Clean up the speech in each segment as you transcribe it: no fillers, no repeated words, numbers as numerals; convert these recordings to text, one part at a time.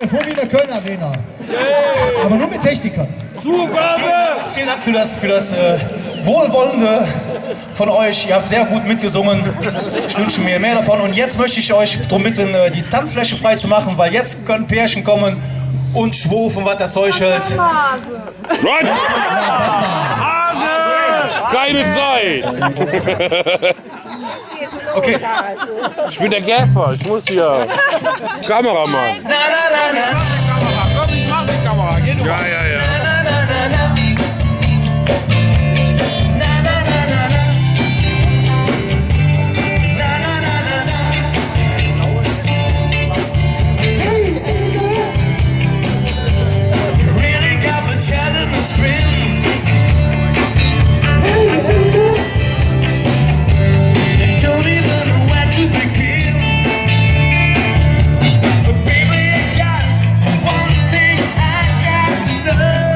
Vor wie in der Köln Arena. Aber nur mit Technikern. Super! Vielen Dank für das Wohlwollende von euch. Ihr habt sehr gut mitgesungen. Ich wünsche mir mehr davon. Und jetzt möchte ich euch darum bitten, die Tanzfläche frei zu machen, weil jetzt können Pärchen kommen und schwufen, was der Zeug hält. Run! Keine Zeit! Okay. Ich bin der Gaffer, ich muss hier. Kameramann. Komm, ich mach die Kamera. Geh du mal. Ja. Baby, you got one thing I got to know.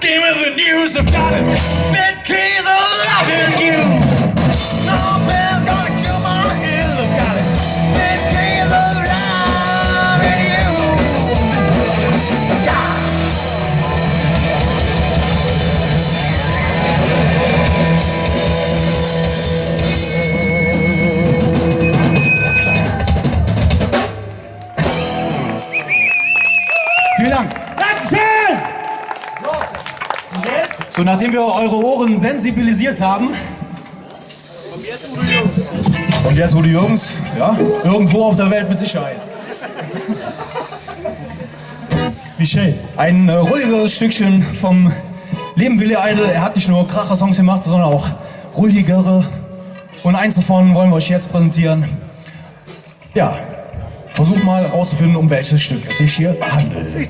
came with the news. I've got a big case of loving you. Nothing's gonna kill my ears. I've got a big case of loving you. Yeah. Vielen Dank. Dankeschön! So, nachdem wir eure Ohren sensibilisiert haben. Und jetzt, Udo Jürgens, ja, irgendwo auf der Welt mit Sicherheit. Wie schön. Ein ruhigeres Stückchen vom Leben Billy Idol. Er hat nicht nur Kracher-Songs gemacht, sondern auch ruhigere. Und eins davon wollen wir euch jetzt präsentieren. Ja, versucht mal herauszufinden, um welches Stück es sich hier handelt.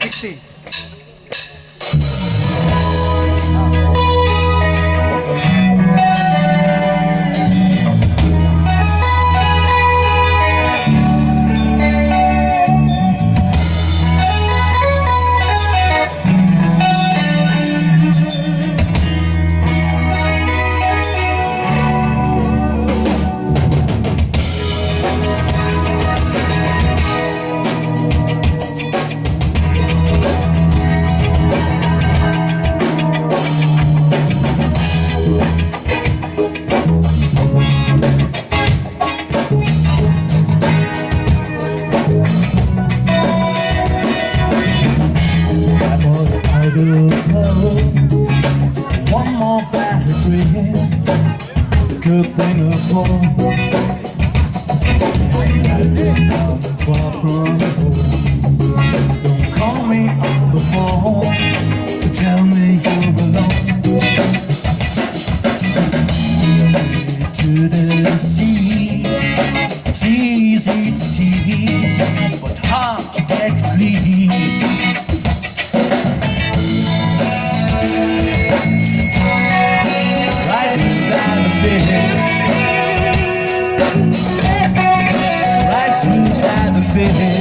One more battery, good thing of home. Far from home. Don't call me on the phone to tell me you belong. To the sea, it's easy to tease, but hard to get released. Right without a fear, right without a fear,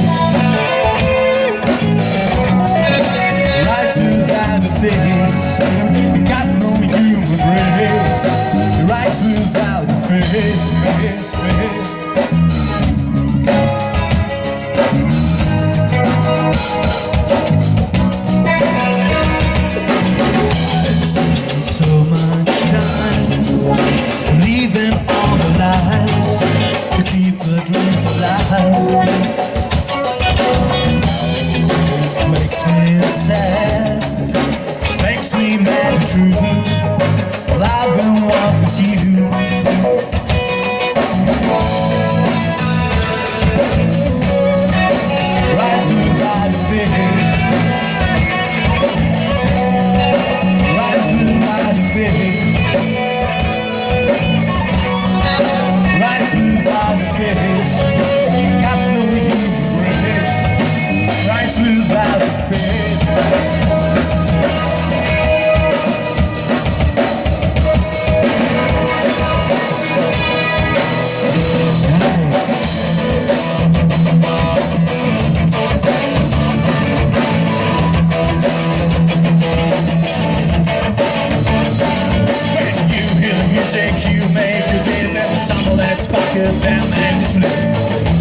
right without a face. Got no human race. Right without a face, face, face. So much time leaving all the lies to keep the dreams alive. Makes me sad, makes me mad and true. Well, I've been walking with you. Right without a face. Rise without a face. Rise without a face. Got no human race. Rise without a face. You make your day and the summer let's pack it down and sleep.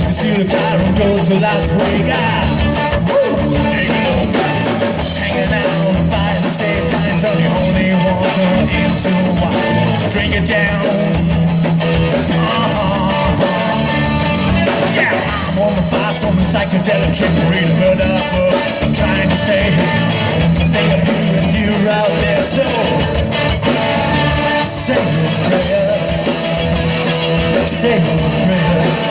You steal a car and go to Las Vegas. Take it over, hanging out on the fire, the state line, turn your holy water into wine. Drink it down. Yeah, I'm on the bus on the psychedelic trip, read a murder book, trying to stay. Think of you and you out there, so say your prayers, say your prayers.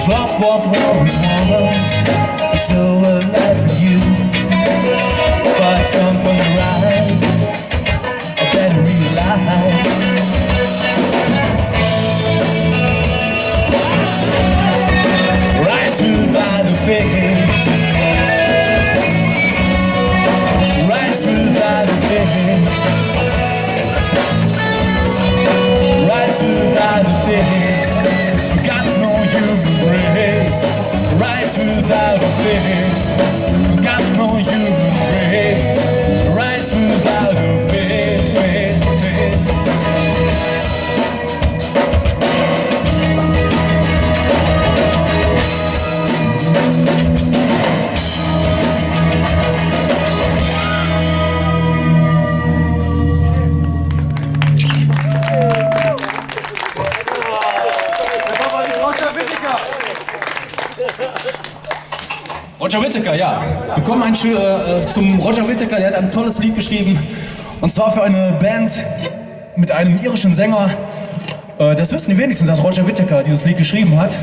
'Cause love won't always want a silver life for you, but it's come from the rise. I better realize. Rise without a face. Rise without a face. Rise without a face. Got no human race. Rise without a face. Got no human race. Rise without a face. Roger Whittaker, ja. Wir kommen zum Roger Whittaker, der hat ein tolles Lied geschrieben. Und zwar für eine Band mit einem irischen Sänger. Das wissen die wenigsten, dass Roger Whittaker dieses Lied geschrieben hat.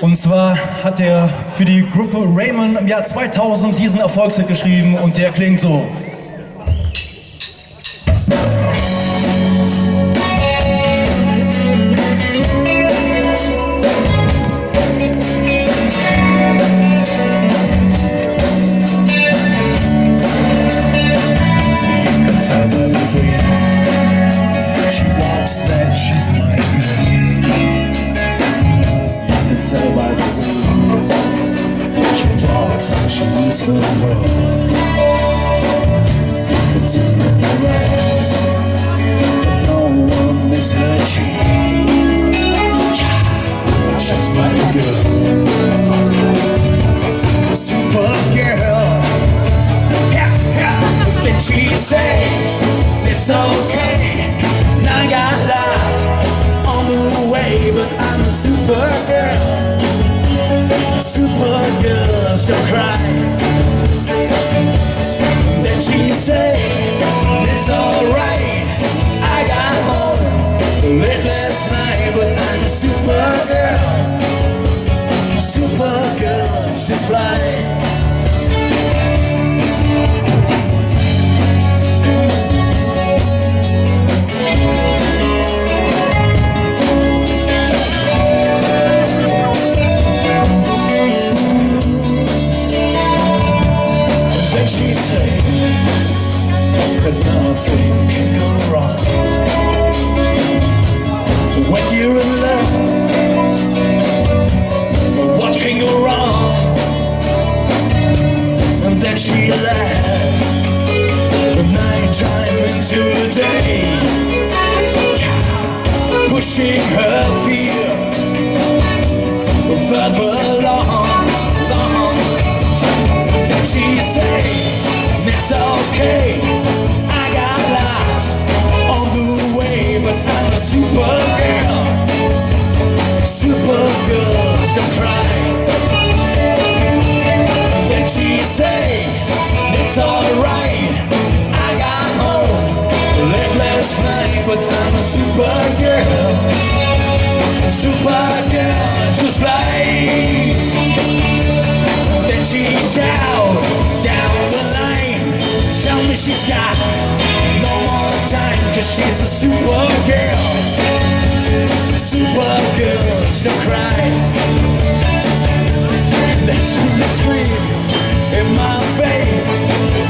Und zwar hat er für die Gruppe Raymond im Jahr 2000 diesen Erfolgshit geschrieben und der klingt so. The world, you can see in your eyes, but no one is her cheek. She's my girl, a super girl. Yeah, yeah. Then she say it's okay. And I got lost on the way, but I'm a super girl. Super girls don't cry. Then she say it's alright. I got home late last night, but I'm a super girl. Super girl, she's fly. She say that nothing can go wrong when you're in love. What can go wrong? And then she laughed the night time into the day, pushing her fear further along. She say it's okay. I got lost on the way, but I'm a super girl. Super girls don't cry. Then she say it's alright. I got home late last night, but I'm a super girl. Super girl, just like. Then she shout down the line, tell me she's got no more time, 'cause she's a super girl. Super girls don't cry. Then she scream in my face,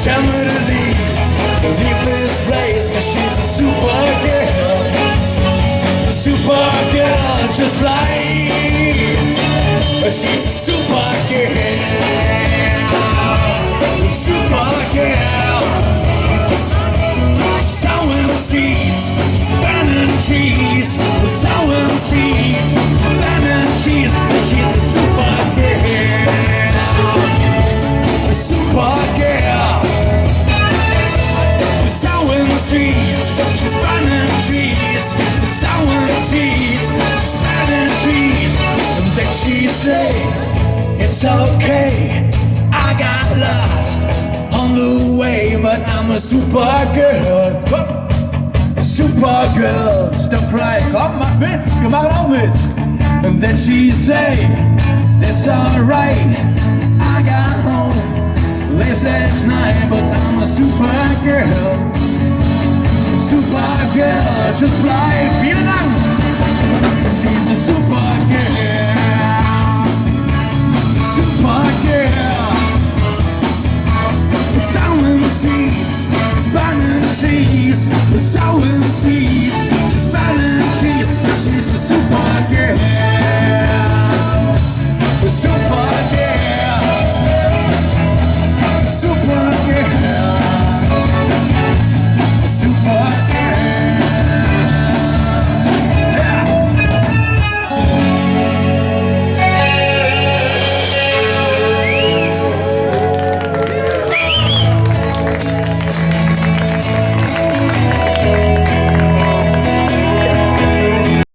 tell me to leave this place, 'cause she's a super girl. Super girl, just like. She's a super girl. Super girl. Sowing seeds, spanning cheese. Sowing seeds, spanning cheese. She's a super girl. Super girl. Sowing seeds, she's spanning cheese. Sowing seeds, spanning cheese. And then she say it's okay. I got lost on the way, but I'm a super girl. Super girls don't cry. Komm, mach mit, wir machen auch mit. And then she say, that's alright. I got home last night, but I'm a super girl. Super girl, just like vielen Dank. She's a super girl. Super girl. Sowing seeds, spanning cheese. Sowing seeds, spanning